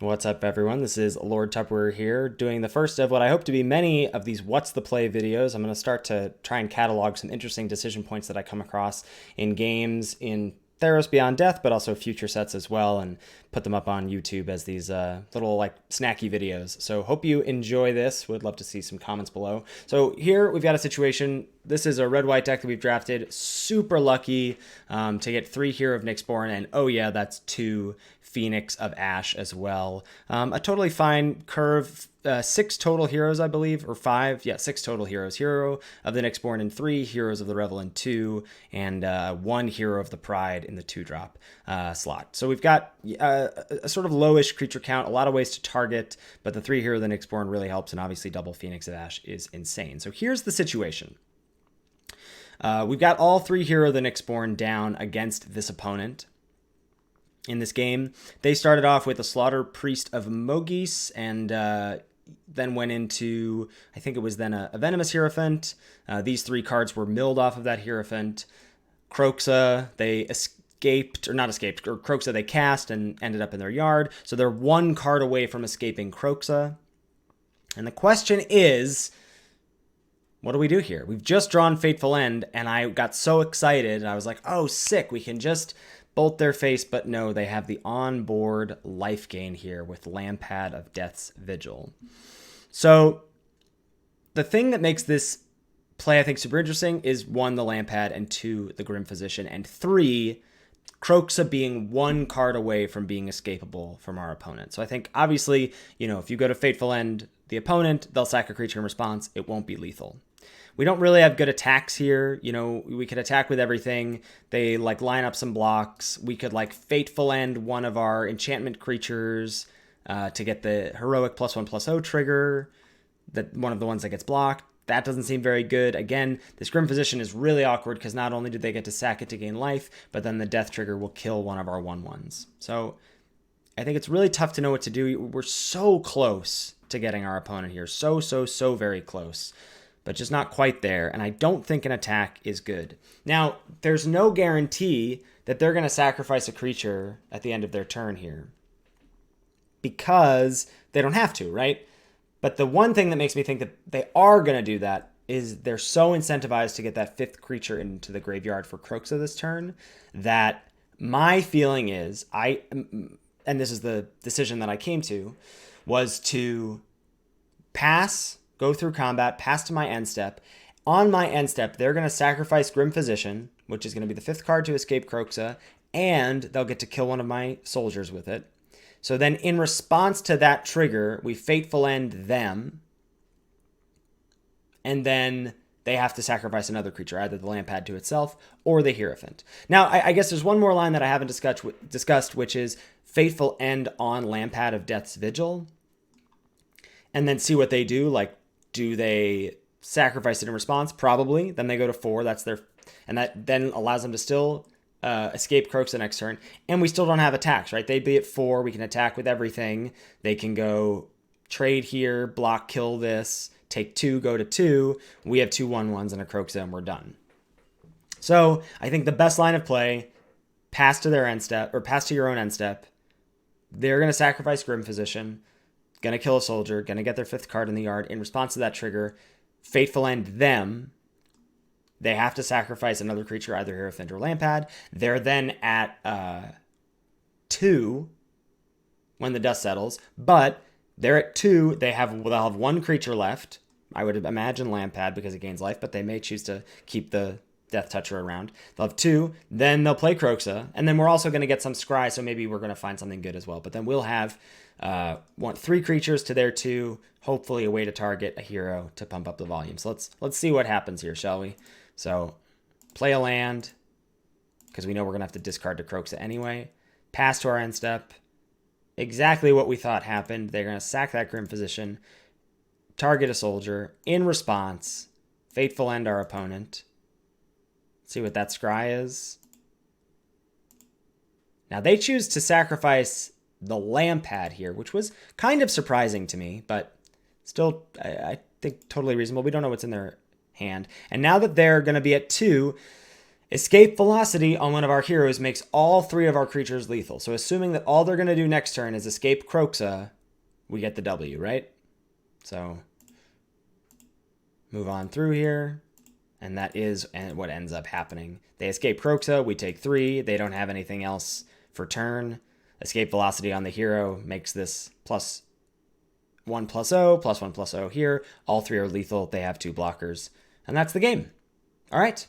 What's up, everyone? This is Lord Tupperware here, doing the first of what I hope to be many of these What's the Play videos. I'm going to start to try and catalog some interesting decision points that I come across in games in Theros Beyond Death, but also future sets as well, and put them up on YouTube as these little like snacky videos. So hope you enjoy this. Would love to see some comments below. So here we've got a situation. This is a red-white deck that we've drafted. Super lucky to get 3 Hero of Nyxborn, and oh yeah, that's 2 Phoenix of Ash as well. A totally fine curve. 6 total heroes, I believe, or 5. Yeah, 6 total heroes. Hero of the Nyxborn in 3, Heroes of the Revel in 2, and 1 Hero of the Pride in the 2-drop slot. So we've got a sort of lowish creature count, a lot of ways to target, but the 3 Hero of the Nyxborn really helps, and obviously double Phoenix of Ash is insane. So here's the situation. We've got all 3 Hero of the Nyxborn down against this opponent. In this game, they started off with a Slaughter Priest of Mogis, and then went into, I think it was then a Venomous Hierophant. These 3 cards were milled off of that Hierophant. Kroxa, they escaped, or not escaped, or Kroxa they cast and ended up in their yard. So they're 1 card away from escaping Kroxa. And the question is, what do we do here? We've just drawn Fateful End, and I got so excited. I was like, oh, sick, we can just bolt their face, but no, they have the onboard life gain here with Lampad of Death's Vigil. So the thing that makes this play, I think, super interesting is 1, the Lampad, and 2, the Grim Physician, and 3, Kroxa being 1 card away from being escapable from our opponent. So I think, obviously, if you go to Fateful End the opponent, they'll sack a creature in response. It won't be lethal. We don't really have good attacks here. We could attack with everything. They line up some blocks. We could Fateful End one of our enchantment creatures to get the heroic +1/+0 trigger. That one of the ones that gets blocked. That doesn't seem very good. Again, this Grim Physician is really awkward because not only do they get to sack it to gain life, but then the death trigger will kill one of our 1/1s. So I think it's really tough to know what to do. We're so close to getting our opponent here. So very close. But just not quite there, and I don't think an attack is good. Now, there's no guarantee that they're going to sacrifice a creature at the end of their turn here, because they don't have to, right? But the one thing that makes me think that they are going to do that is they're so incentivized to get that 5th creature into the graveyard for Kroxa this turn that my feeling is, and this is the decision that I came to, was to pass, go through combat, pass to my end step. On my end step, they're going to sacrifice Grim Physician, which is going to be the 5th card to escape Kroxa, and they'll get to kill one of my soldiers with it. So then in response to that trigger, we Fateful End them, and then they have to sacrifice another creature, either the Lampad to itself or the Hierophant. Now, I guess there's one more line that I haven't discussed, which is Fateful End on Lampad of Death's Vigil, and then see what they do. Do they sacrifice it in response? Probably. Then they go to 4. And that then allows them to still escape Kroxa next turn. And we still don't have attacks, right? They'd be at 4. We can attack with everything. They can go trade here, block, kill this, take 2, go to 2. We have 2 1/1s and a Kroxa, and we're done. So I think the best line of play, pass to their end step, or pass to your own end step. They're going to sacrifice Grim Physician, going to kill a soldier, going to get their 5th card in the yard. In response to that trigger, Fateful End them. They have to sacrifice another creature, either Hierophant or Lampad. They're then at 2 when the dust settles, but they're at 2. They'll have 1 creature left. I would imagine Lampad because it gains life, but they may choose to keep the Death Toucher around. They'll have 2, then they'll play Kroxa, and then we're also going to get some scry, so maybe we're going to find something good as well. But then we'll have 3 creatures to their 2, hopefully a way to target a hero to pump up the volume. So let's see what happens here, shall we? So play a land, because we know we're going to have to discard to Kroxa anyway. Pass to our end step. Exactly what we thought happened. They're going to sack that Grim Physician, target a soldier. In response, Fateful End our opponent. See what that scry is. Now they choose to sacrifice the Lampad here, which was kind of surprising to me, but still, I think totally reasonable. We don't know what's in their hand. And now that they're going to be at 2, Escape velocity on one of our heroes makes all 3 of our creatures lethal. So assuming that all they're going to do next turn is escape Croxa, we get the W, right? So move on through here. And that is what ends up happening. They escape Croxa, we take 3. They don't have anything else for turn. Escape velocity on the hero makes this +1/+0, +1/+0 here. All 3 are lethal. They have 2 blockers. And that's the game. All right.